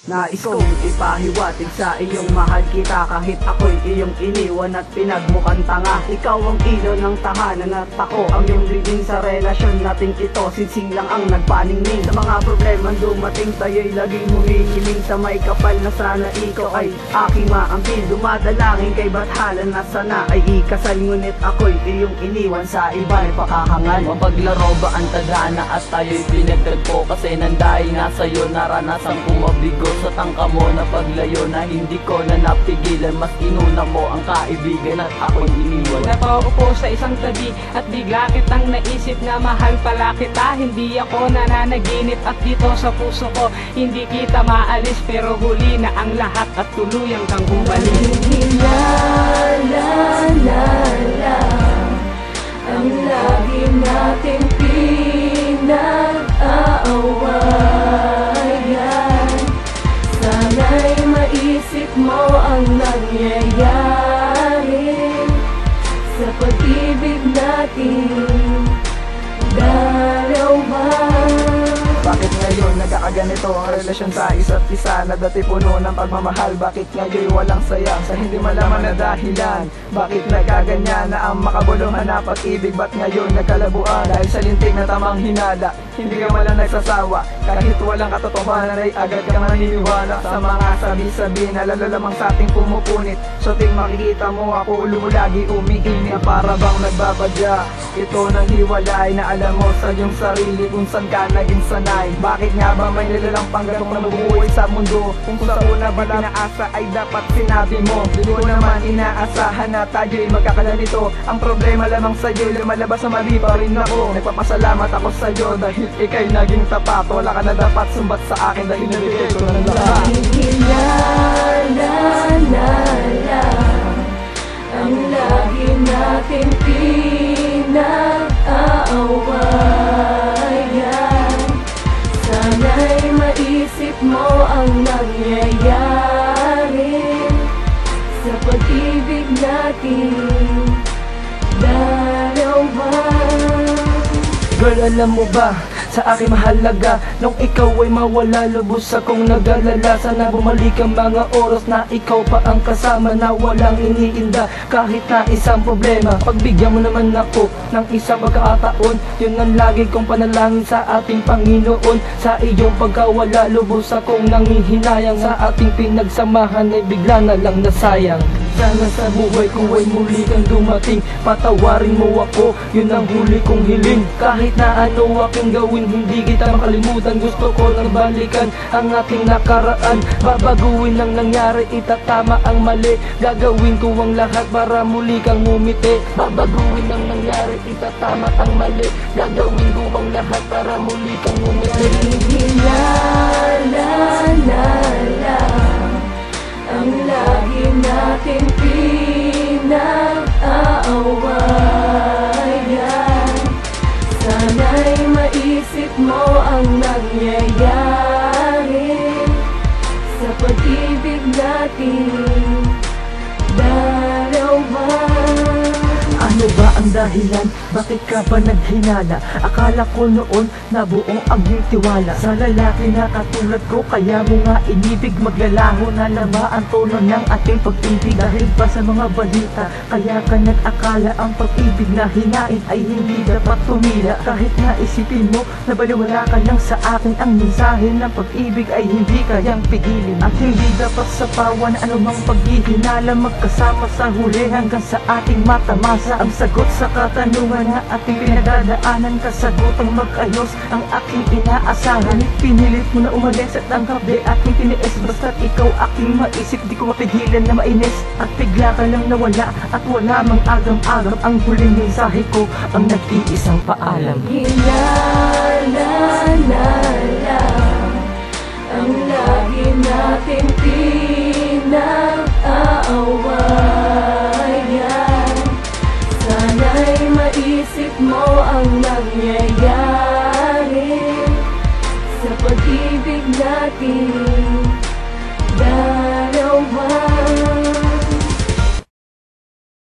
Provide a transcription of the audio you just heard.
Nais kong ipahiwatig sa iyong mahal kita, kahit ako'y iyong iniwan at pinagmukhang tanga. Ikaw ang ilaw ng tahanan at ako ang iyong leading sa relasyon nating ito. Sinsing lang ang nagpaningning sa mga problemang dumating. Tayo'y laging humihiling sa may kapal na sana ikaw ay aking maambil. Dumadalangin kay bathala na sana ay ikasal, ngunit ako'y iyong iniwan sa iba ay pakahangal. Mapaglaro ba ang tadhana at tayo'y pinagtagpo, kasi nang dahil nga sa'yo naranasan kong mabigo sa tangka mo na paglayo na hindi ko na napigilan. Mas inuna mo ang kaibigan at ako'y iniwan. Napaupo sa isang tabi at bigla kitang naisip na mahal pala kita. Hindi ako nananaginip at dito sa puso ko hindi kita maalis, pero huli na ang lahat at tuluyang kang bumalik. Hinala ang lagi nating pinag-aawayan. Sana'y maisip mo ang nangyayari sa pag-ibig natin dalawa. Bakit ngayon nagkakaganito ang relasyon sa isa't isa na dati puno ng pagmamahal? Bakit ngayon walang saya sa hindi malaman na dahilan? Bakit nagkaganyan na ang makabuluhan na pag-ibig? Ba't ngayon nagkalabuan dahil sa lintik na tamang hinala? Hindi ka malang nagsasawa kahit walang katotohanan ay agad kang naniniwala sa mga sabi-sabi na lalo lamang sa ating pumupunit. So ting makikita mo ako lagi umiinit, para bang nagbabadya. Ito nang hiwalay na alam mo sa iyong sarili kung saan ka naging sanay. Bakit nga ba may nilalang panggatong na mabubuhay sa mundo? Kung sa una ba pinaasa ay dapat sinabi mo. Di ko naman inaasahan na tayo'y magkakanalito. Ang problema lamang sa'yo, lumalabas sa mali pa rin ako. Nagpapasalamat ako sa'yo dahil ika'y naging tapat. Wala ka na dapat sumbat sa akin dahil nabigay ko na ng lahat. Hinala ang lagi nating pinag-aawayan. Sana'y maisip mo ang nangyayari sa pag-ibig natin dalawa. Girl, alam mo ba, sa akin mahalaga nung ikaw ay mawala, lubos akong nag-alala. Sana bumalik ang mga oras na ikaw pa ang kasama, na walang iniinda kahit na isang problema. Pagbigyan mo naman ako ng isang pagkakataon, yun ang lagi kong panalangin sa ating Panginoon. Sa iyong pagkawala, lubos akong nangihinayang. Sa ating pinagsamahan ay bigla na lang nasayang. Sana sa buhay kong ay muli kang dumating, patawarin mo ako, yun ang huli kong hiling. Kahit na ano aking gawin, hindi kita makalimutan. Gusto ko nang balikan ang ating nakaraan. Babaguhin ang nangyari, itatama ang mali. Gagawin ko ang lahat para muli kang ngumiti. Babaguhin ang nangyari, itatama ang mali. Gagawin ko ang lahat para muli kang ngumiti. Hinala ang lagi nating pinag-aawayan. Sana'y maisip mo ang nangyayari sa pag-ibig natin dalawa. Ano ba ang dahilan? Bakit ka ba naghinala? Akala ko noon na buong ang iyong tiwala sa lalaki na katulad ko, kaya mo nga inibig. Maglalaho na lama ang tono ng ating pag-ibig dahil pa sa mga balita. Kaya ka nag-akala ang pag-ibig na hinain ay hindi dapat tumila. Kahit na isipin mo na baliwala ka lang sa akin, ang mensahe ng pag-ibig ay hindi kayang pigilin. At hindi dapat sapawan anumang paghihinala, magkasama sa huli hanggang sa ating matamasa ang sagot sa katanungan na ating pinagdadaanan. Kasagutang mag-ayos ang aking inaasahan. Pinilit mo na umalis at ang kape aking tiniis. Basta't ikaw aking maisip, di ko mapigilan na mainis. At bigla ka lang nawala at wala mang agam-agam. Ang huling mensahe ko ang nag-iisang paalam. Hinala ang lagi nating